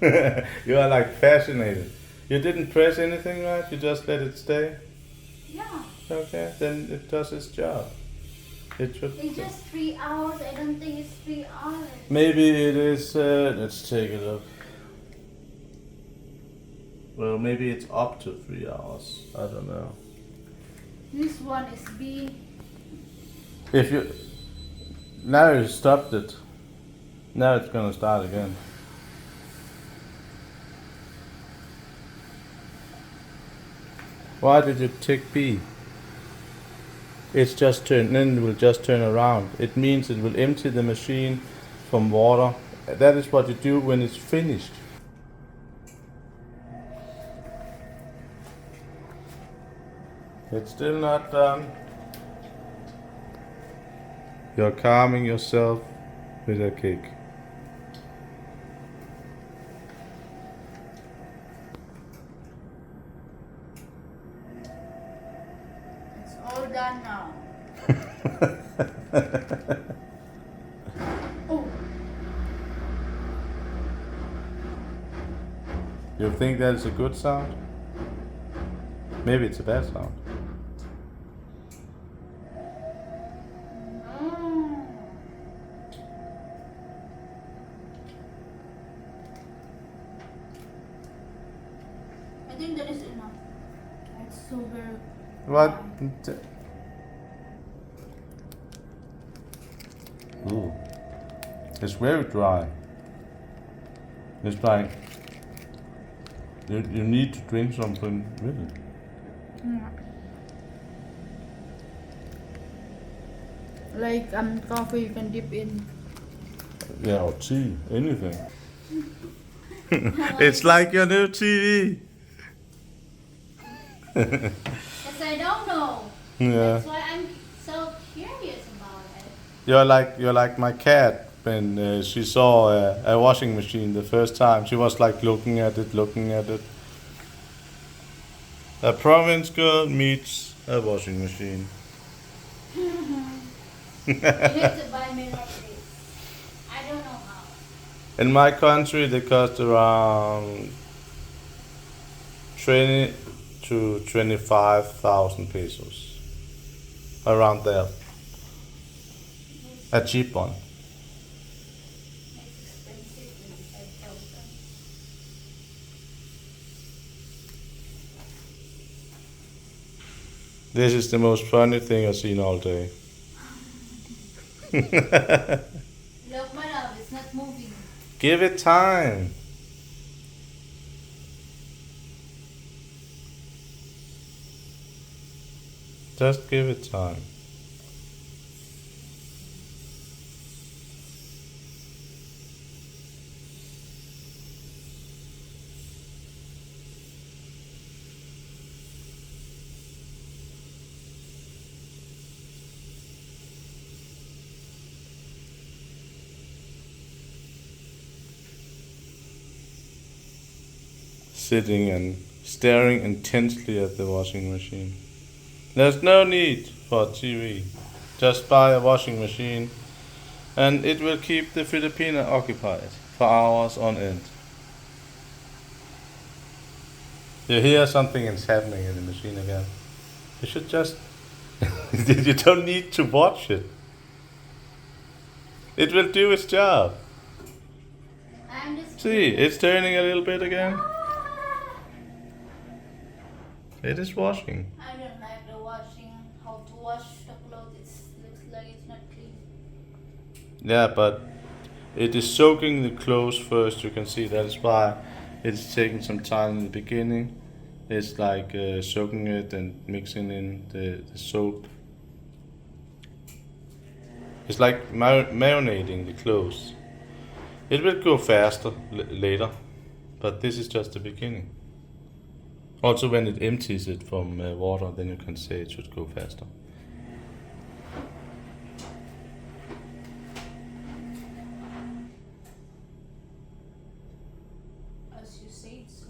You are like fascinated. You didn't press anything, right? You just let it stay? Yeah. Okay, then it does its job. It should. It's just 3 hours. I don't think it's 3 hours. Maybe it is. Let's take a look. Well, maybe it's up to 3 hours. I don't know. This one is B. If you now you stopped it, now it's gonna start again. Why did you tick B? It's just turn. Then it will just turn around. It means it will empty the machine from water. That is what you do when it's finished. It's still not done. You're calming yourself with a cake. It's all done now. Oh. You think that is a good sound? Maybe it's a bad sound. Mm. I think that is enough. It's so very. What? Ooh. It's very dry. It's like you need to drink something with it. Like coffee you can dip in. Yeah, or tea, anything. It's like your new TV. Yes, I don't know. Yeah. That's why I'm so curious about it. You're like my cat when she saw a washing machine the first time. She was like looking at it, looking at it. A province girl meets a washing machine. You need to buy me like this. I don't know how. In my country, they cost around 20 to 25,000 pesos. Around there. A cheap one. It's expensive, 25,000. This is the most funny thing I've seen all day. Look, my love, it's not moving. Give it time. Just give it time. Sitting and staring intensely at the washing machine. There's no need for a TV. Just buy a washing machine and it will keep the Filipina occupied for hours on end. You hear something is happening in the machine again. You should just. You don't need to watch it. It will do its job. I'm just See, it's turning a little bit again. It is washing. I don't like the washing. How to wash the clothes? It looks like it's not clean. Yeah, but it is soaking the clothes first. You can see that is why it's taking some time in the beginning. It's like soaking it and mixing in the soap. It's like marinating the clothes. It will go faster later, but this is just the beginning. Also, when it empties it from water, then you can say it should go faster. As you said so.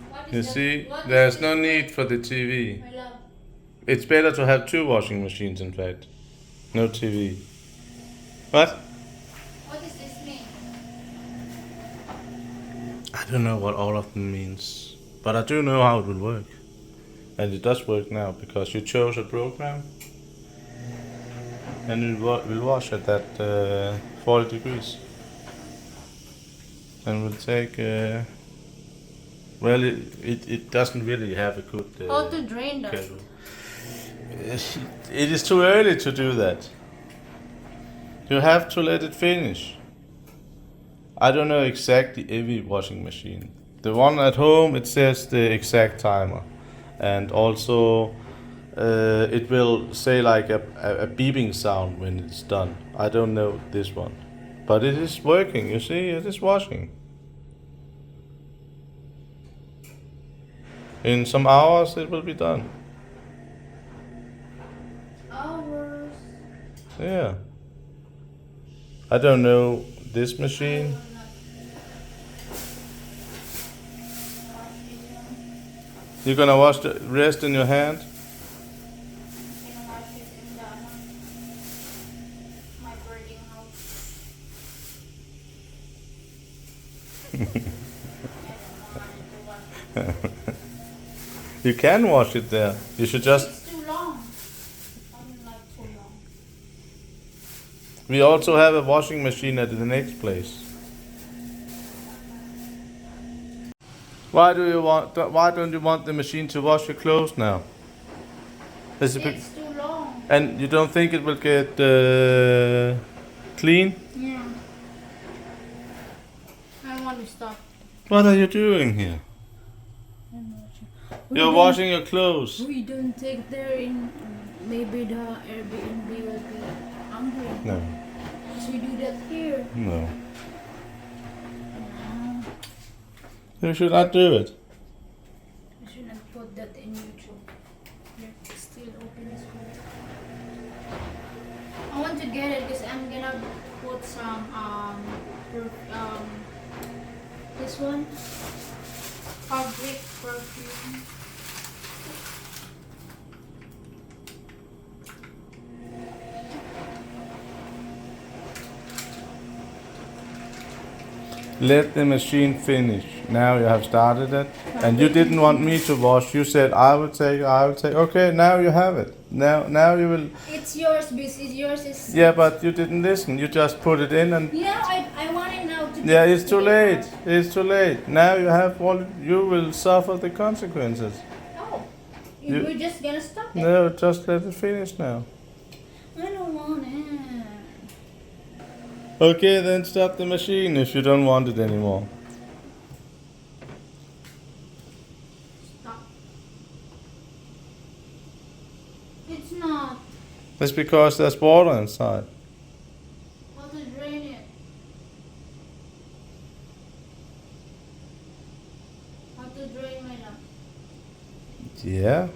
What is You that? see, What is there's this no thing? need for the TV. My love, It's better to have 2 washing machines, in fact. No TV. What? What does this mean? I don't know what all of them means, but I do know how it will work. And it does work now, because you chose a program, and it will wash at that 40 degrees. And will take, well, it doesn't really have a good How to drain that? schedule. It is too early to do that. You have to let it finish. I don't know exactly every washing machine. The one at home, it says the exact timer. And also, it will say like a beeping sound when it's done. I don't know this one. But it is working, you see, it is washing. In some hours it will be done. Hours. Yeah. I don't know this machine. You're gonna wash the rest in your hand? My birding house. You can wash it there. You should just. It's too long. I don't like too long. We also have a washing machine at the next place. Why don't you want the machine to wash your clothes now? Is it It's too long. and you don't think it will get clean? Yeah. I want to stop. What are you doing here? You're washing your clothes. We don't take there in. Maybe the Airbnb will be hungry. No, So we do that here. no. You should not do it. We shouldn't put that in YouTube. They're still open this one. I want to get it because I'm gonna put some this one fabric perfume. Let the machine finish. Now you have started it, and you didn't want me to wash. You said I will take. Okay, now you have it. Now you will. It's yours, because it's yours. Is Yeah, but you didn't listen. You just put it in, and yeah. I want it now to. yeah, it's too late. It's too late. Now you have all. You will suffer the consequences. Oh, You- we're just gonna stop it. No, just let it finish now. I don't want it. Okay, then stop the machine if you don't want it anymore. Stop. It's not. That's because there's water inside. How to drain it? How to drain my lap? Yeah.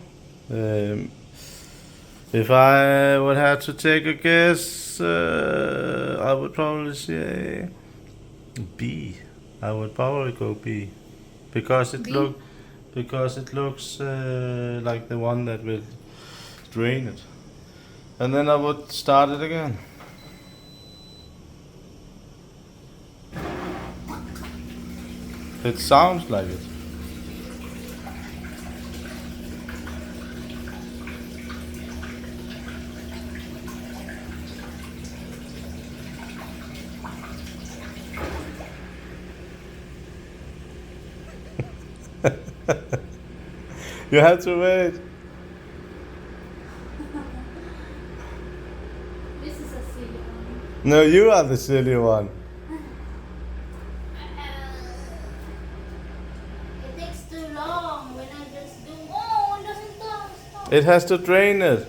If I would have to take a guess, I would probably say B. I would probably go B, because it B? looks like the one that will drain it, and then I would start it again. It sounds like it. You have to wait. This is a silly one. No, you are the silly one. It takes too long when I just do. Oh, it doesn't stop. It has to drain it.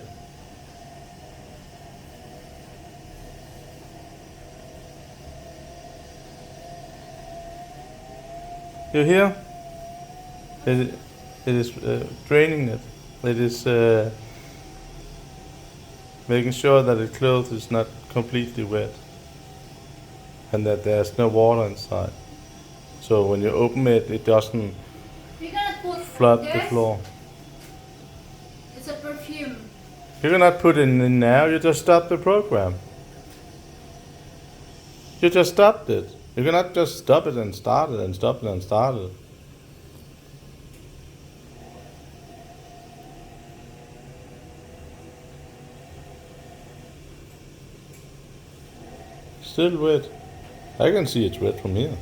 You hear? It is draining it. It is making sure that the clothes is not completely wet and that there's no water inside. So when you open it, it doesn't We're gonna put flood the this. floor. It's It's a perfume. You cannot put it in now. You just stop the program. You just stopped it. You cannot just stop it and start it and stop it and start it. Still wet. I can see it's wet from here.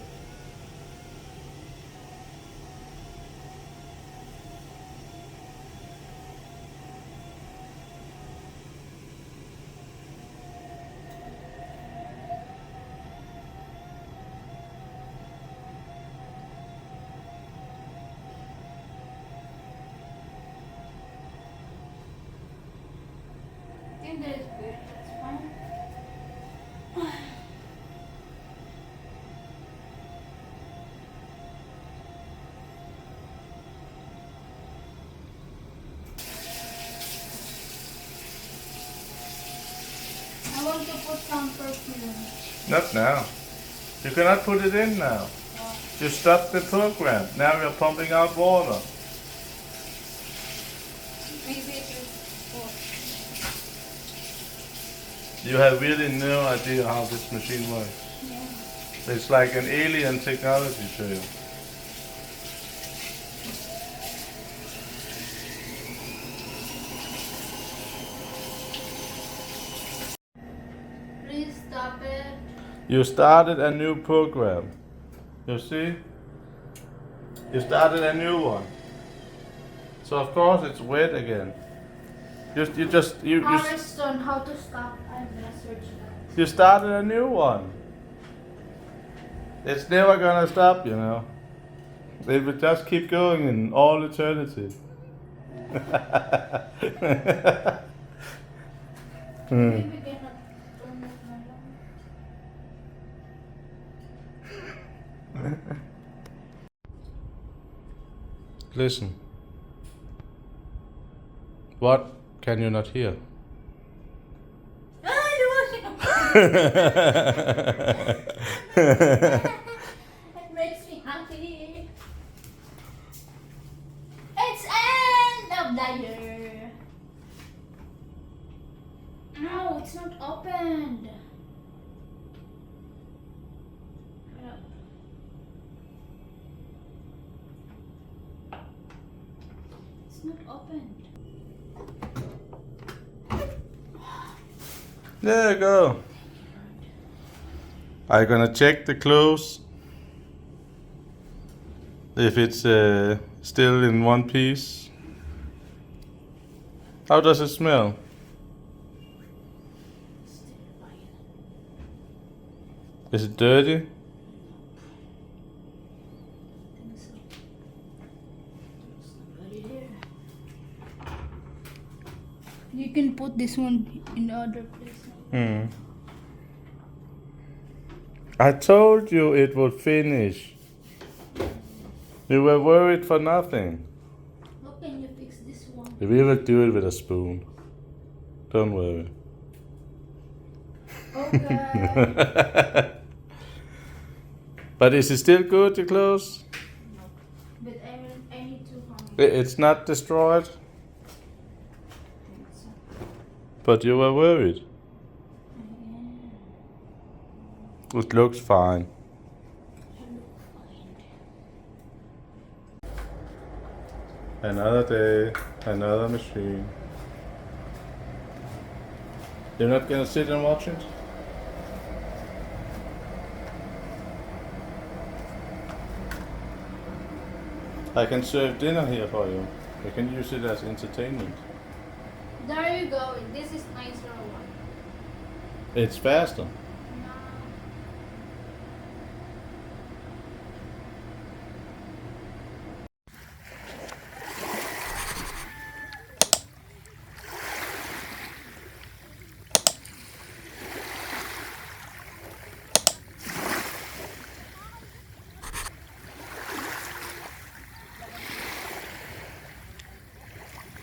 I think that is good. That's fine. I want to put some perfume. Not now. You cannot put it in now. You stopped the program. Now you're pumping out water. Maybe it is full. You have really no idea how this machine works. Yeah. It's like an alien technology to you. Please stop it. You started a new program. You see? You started a new one. So of course it's wet again. You Harrison, how to stop? I'm gonna search that. you started a new one. It's never gonna stop, you know. It will just keep going in all eternity. Maybe we cannot turn it now. Listen. What can you not hear? Ah, the washing It makes me happy. It's end of the year. No, it's not opened. Shut up. It's not opened. There you go. Are you gonna check the clothes? If it's still in one piece? How does it smell? Still fine. Is it dirty? I think so. There's nobody here. You can put this one in the other place now. I told you it would finish. You were worried for nothing. How can you fix this one? We will do it with a spoon. Don't worry. Okay. But is it still good, the clothes? No. But I need to hang It's not destroyed? it. So, But you were worried. yeah. It looks fine. Another day, another machine. You're not gonna sit and watch it? I can serve dinner here for you. You can use it as entertainment. There you go. This is nicer one. It's faster.